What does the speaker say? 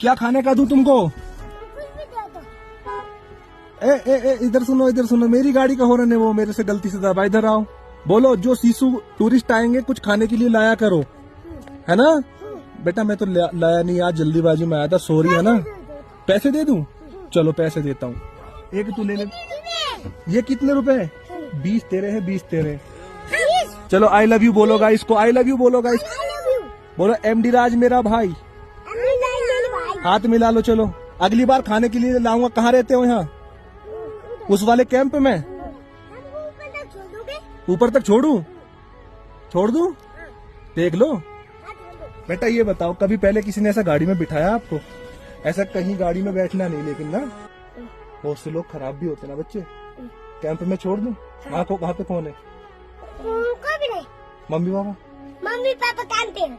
क्या खाने का दूं तुमको? ए इधर सुनो, मेरी गाड़ी का हॉर्न है वो, मेरे से गलती से दबा। इधर आओ, बोलो जो सीसू टूरिस्ट आएंगे कुछ खाने के लिए लाया करो, है ना? बेटा मैं तो लाया नहीं, आज जल्दीबाजी में आया था, सॉरी, है ना? पैसे दे दूं? चलो पैसे देता हूँ, एक तू ले ले। ये कितने रुपए? 20 तेरे है, 20 तेरे। चलो आई लव यू बोलो गाइस को, आई लव यू बोलो गाइस, बोलो एमडी राज मेरा भाई, हाथ मिला लो। चलो अगली बार खाने के लिए लाऊंगा। कहाँ रहते हो? यहाँ उस वाले कैंप में। ऊपर तक छोड़ दूं? देख लो। बेटा ये बताओ, कभी पहले किसी ने ऐसा गाड़ी में बिठाया आपको? ऐसा कहीं गाड़ी में बैठना नहीं, लेकिन ना बहुत से लोग खराब भी होते ना बच्चे। कैंप में छोड़ दूं? वहाँ पे कौन है? कोई भी नहीं। Mummy papa? मम्मी पापा काम पे हैं।